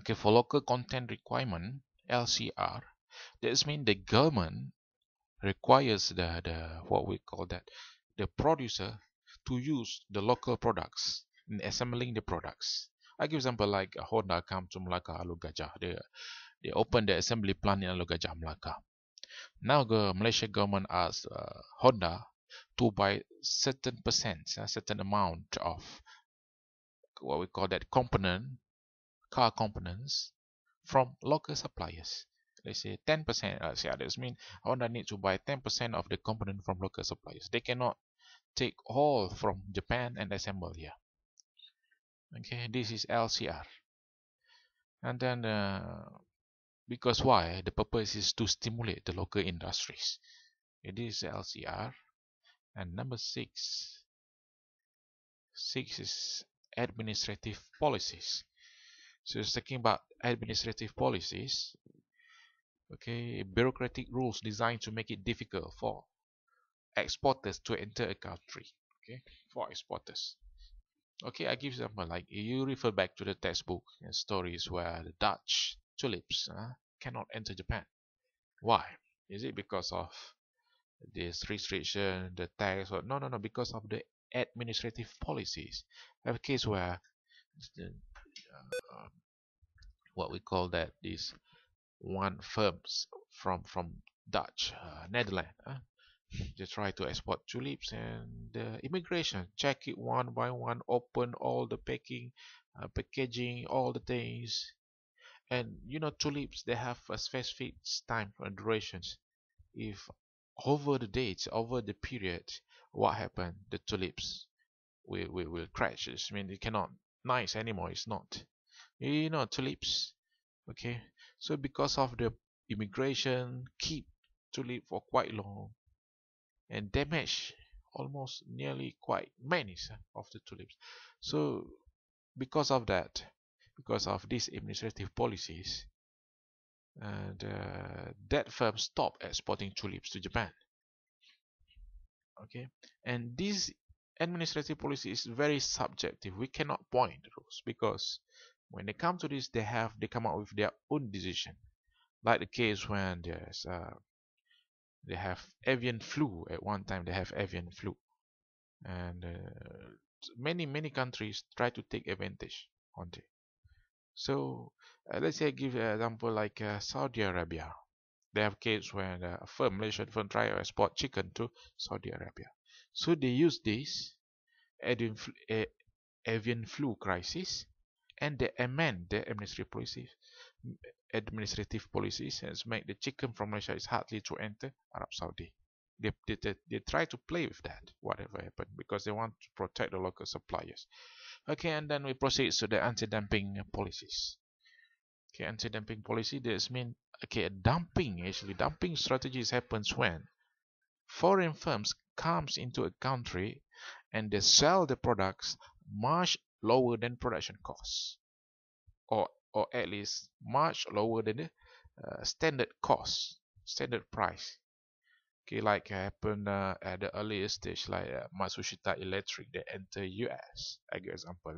Okay, for local content requirement, LCR, that means the government requires the what we call that, the producer to use the local products in assembling the products. I give example like Honda come to Melaka, Alor Gajah. They open the assembly plant in Alor Gajah, Melaka. Now the Malaysia government asks Honda to buy certain percent, a certain amount of what we call that component, car components from local suppliers. Let's say 10%. That means Honda needs to buy 10% of the component from local suppliers. They cannot take all from Japan and assemble here. Okay, this is LCR. And then because why? The purpose is to stimulate the local industries. It is LCR. And number six is administrative policies. So it's talking about administrative policies. Okay, bureaucratic rules designed to make it difficult for exporters to enter a country. Okay, for exporters. Okay, I give example like you refer back to the textbook and stories where the Dutch tulips cannot enter Japan. Why? Is it because of this restriction, the tax, or no, because of the administrative policies? I have a case where the, uh, what we call that this one firms from Dutch Netherlands. They try to export tulips, and the immigration check it one by one, open all the packaging, all the things. And you know, tulips they have a specific time and durations. If over the dates, over the period, what happened? The tulips will crash. I mean, it cannot nice anymore. It's not. You know, tulips. Okay, so because of the immigration, keep tulip for quite long and damage almost nearly quite many of the tulips. So because of that, because of these administrative policies, and that firm stopped exporting tulips to Japan. Okay, and this administrative policy is very subjective. We cannot point the rules because when they come to this, they come up with their own decision. Like the case when they have avian flu at one time. They have avian flu, and many countries try to take advantage on it. So let's say I give an example like Saudi Arabia. They have case when a firm, Malaysian firm, try to export chicken to Saudi Arabia. So they use this avian flu crisis, and they amend their administrative policies and make the chicken from Malaysia is hardly to enter Arab Saudi. They try to play with that, whatever happened, because they want to protect the local suppliers. Okay, and then we proceed to the anti-dumping policies. Okay, anti-dumping policy, this mean okay, dumping strategies happens when foreign firms comes into a country and they sell the products much lower than production costs, or at least much lower than the standard cost, standard price. Okay, like happened at the earliest stage, like Matsushita Electric they enter US. I give example.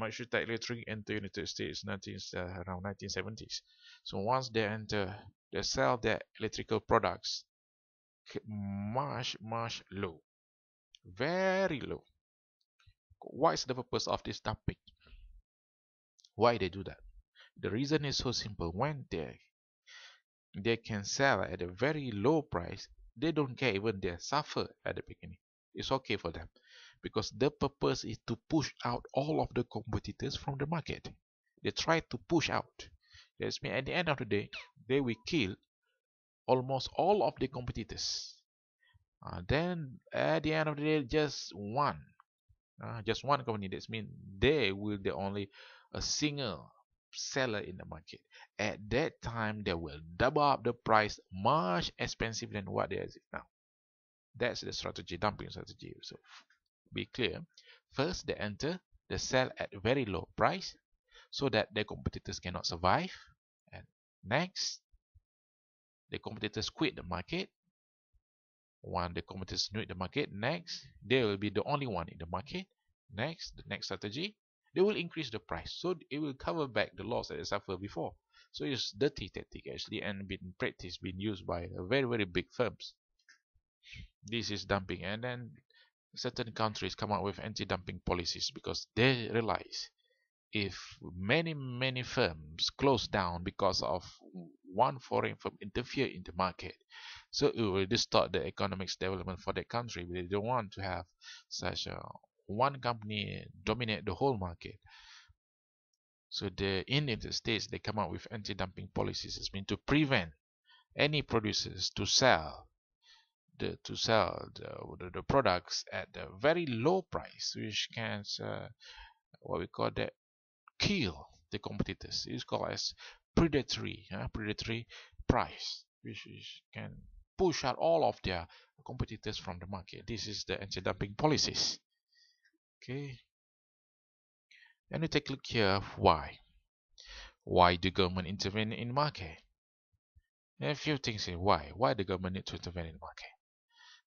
Matsushita Electric enter United States around 1970s. So once they enter, they sell their electrical products much low, very low. What is the purpose of this dumping? Why they do that? The reason is so simple. When they can sell at a very low price, they don't care even they suffer at the beginning. It's okay for them because the purpose is to push out all of the competitors from the market. They try to push out. That's mean at the end of the day, they will kill almost all of the competitors. Then at the end of the day, just one company. That means they will the only a single seller in the market. At that time, they will double up the price, much expensive than what they is now. That's the strategy, dumping strategy. So be clear. First, they enter, they sell at very low price, so that their competitors cannot survive. And next, the competitors quit the market. When the competitors quit the market, next they will be the only one in the market. Next, the next strategy, they will increase the price, so it will cover back the loss that they suffered before. So it's dirty tactic actually, and been practiced, been used by very big firms. This is dumping, and then certain countries come out with anti-dumping policies because they realize if many firms close down because of one foreign firm interfere in the market, so it will distort the economic development for the country. They don't want to have such a one company dominate the whole market. So the United States, they come out with anti-dumping policies. It's meant to prevent any producers to sell the products at a very low price, which can what we call that kill the competitors. It's called as predatory price, which can push out all of their competitors from the market. This is the anti-dumping policies. Okay, and we take a look here of why the government intervene in market. There are a few things here. Why the government need to intervene in market.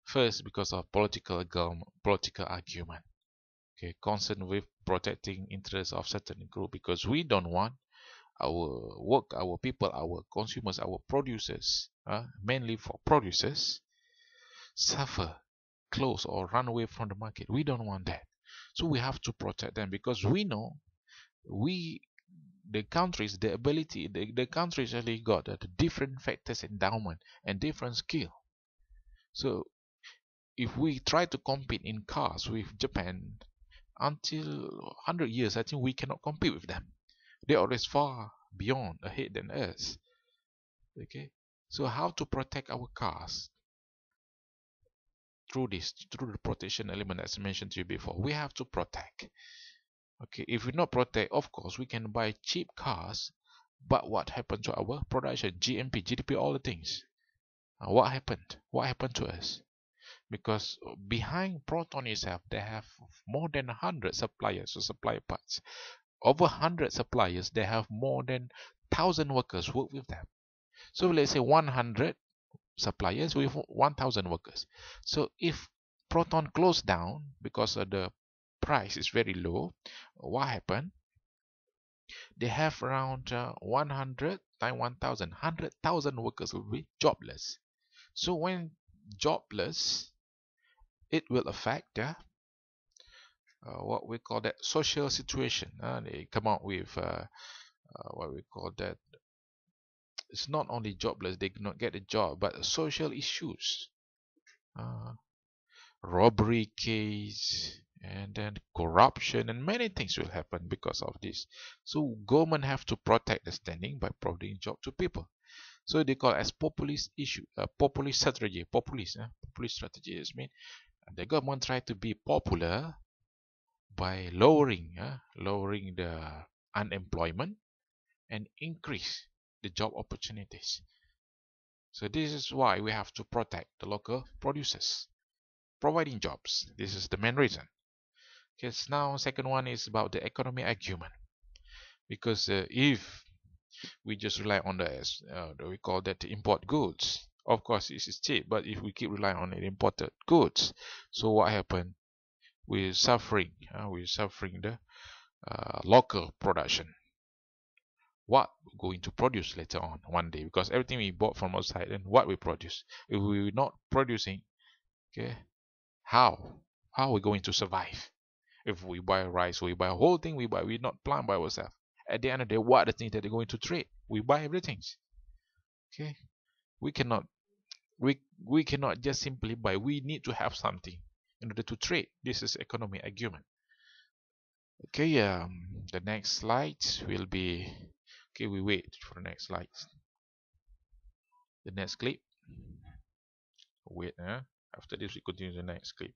First, because of political argument. Okay, concerned with protecting interests of certain group, because we don't want our people, our consumers, our producers, mainly for producers, suffer, close, or run away from the market. We don't want that. So we have to protect them, because we know the countries, the countries really got the different factors, endowment, and different skill. So if we try to compete in cars with Japan, until 100 years, I think we cannot compete with them. They're always far beyond ahead than us. Okay, so how to protect our cars? Through the protection element as I mentioned to you before. We have to protect. Okay, if we not protect, of course we can buy cheap cars, but what happened to our production, GMP, GDP, all the things? What happened to us? Because behind Proton itself, they have more than 100 suppliers to supply parts. Over 100 suppliers, they have more than 1,000 workers work with them. So let's say 100 suppliers with 1,000 workers. So if Proton closed down because the price is very low, what happened? They have around 100 times 1,000, 100,000 workers will be jobless. So when jobless, it will affect what we call that social situation. They come out with what we call that. It's not only jobless, they cannot get a job, but social issues, robbery case, and then corruption, and many things will happen because of this. So government have to protect the standing by providing job to people. So they call it as populist issue, populist strategy. Populist strategy is mean the government try to be popular by lowering the unemployment and increase the job opportunities. So this is why we have to protect the local producers, providing jobs. This is the main reason. Okay, now second one is about the economic argument. Because if we just rely on we call that the import goods, of course this is cheap, but if we keep relying on the imported goods, so what happened? We're suffering the local production. What we're going to produce later on one day, because everything we bought from outside, and what we produce, if we're not producing, okay, how are we going to survive? If we buy rice, we buy a whole thing, we not plant by ourselves. At the end of the day, what are the things that they're going to trade? We buy everything. Okay, we cannot just simply buy. We need to have something in order to trade. This is economic argument. Okay, the next slide will be, okay, we wait for the next slide. The next clip. Wait, after this we continue the next clip.